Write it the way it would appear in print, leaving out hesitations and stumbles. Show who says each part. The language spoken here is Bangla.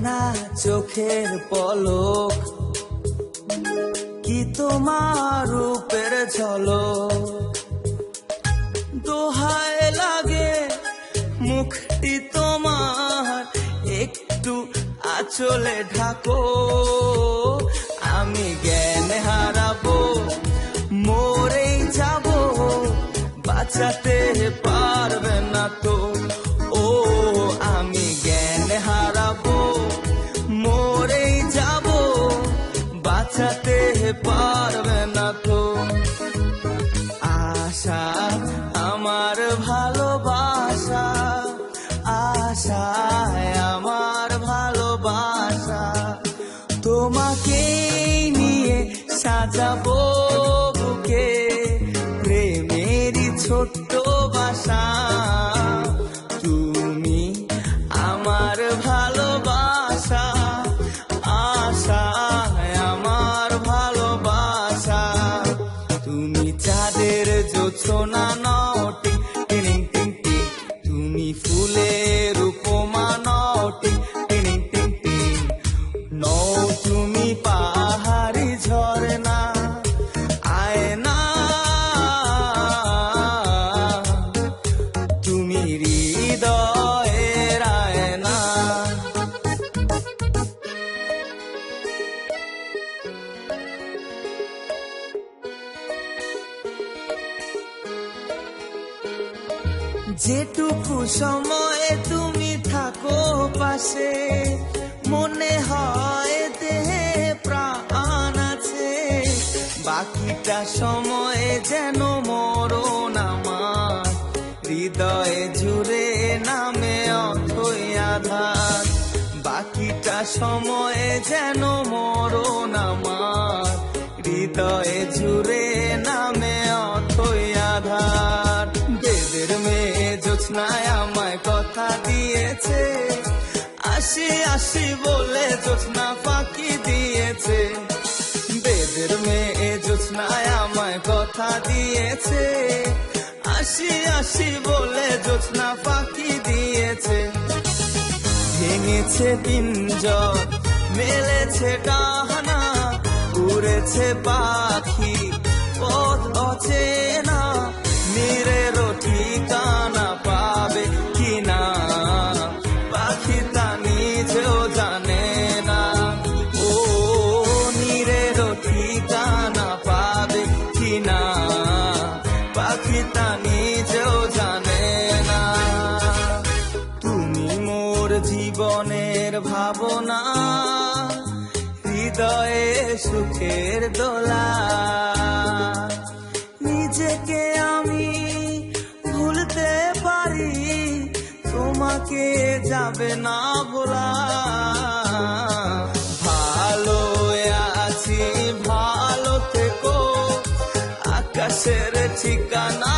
Speaker 1: না চোখের পলক, কি তোমার রূপের ঝলক। দোহায় লাগে মুখটি তোমার, একটু আঁচলে ঢাকো। আমি জ্ঞান হারাবো, মরেই যাব, বাঁচাতে পারবে না তো। ও আমি জ্ঞান হারাবো, মরেই যাব, বাঁচাতে পারবে না তো। আশা আমার ভালোবাসা, আশায় আমার ভালোবাসা, তোমাকে নিয়ে সাজাবো বুকে প্রেমেরই ছোট্ট বাসা। তুমি আমার ভালোবাসা, আশায় আমার ভালোবাসা। তুমি চাঁদের জোছনা নও টিং টিং টিং টিং, তুমি ফুলের উপমা নও টিং টিং টিং টিং। নও তুমি পাহাড়ি ঝরনা, আয়না, তুমি হৃদয়ের আয়না। যেটুকু সময় তুমি থাকো পাশে, মনে হয় দেহে প্রাণ আছে। বাকিটা সময় যেন মরণ আমার, হৃদয়ে জুড়ে নামে অথই আধার। বাকিটা সময় যেন মরণ আমার, হৃদয়ে জুড়ে নামে অথই আধার। বেদের মেয়ে জোছনায় আমায় কথা দিয়েছে, আসি আসি বলে জোছনা ফাঁকি দিয়েছে। বেদের মেয়ে জোছনায় আমায় কথা দিয়েছে, আসি আসি বলে জোছনা ফাঁকি দিয়েছে। ভেঙেছে পিঞ্জর, মেলেছে ডানা, উড়েছে পাখি পথ অচেনা। নীরের ঠিকানা পাবে কিনা, পাখি তা নিজেও জানে না। ও নীরের ঠিকানা পাবে কিনা, পাখি তা নিজেও জানে না। তুমি মোর জীবনের ভাবনা, হৃদয়ে সুখের দোলা। নিজেকে আমি ভুলতে পারি, তোমাকে যাবে না ভোলা। ভালো আছি ভালো থেকো, আকাশের ঠিকানা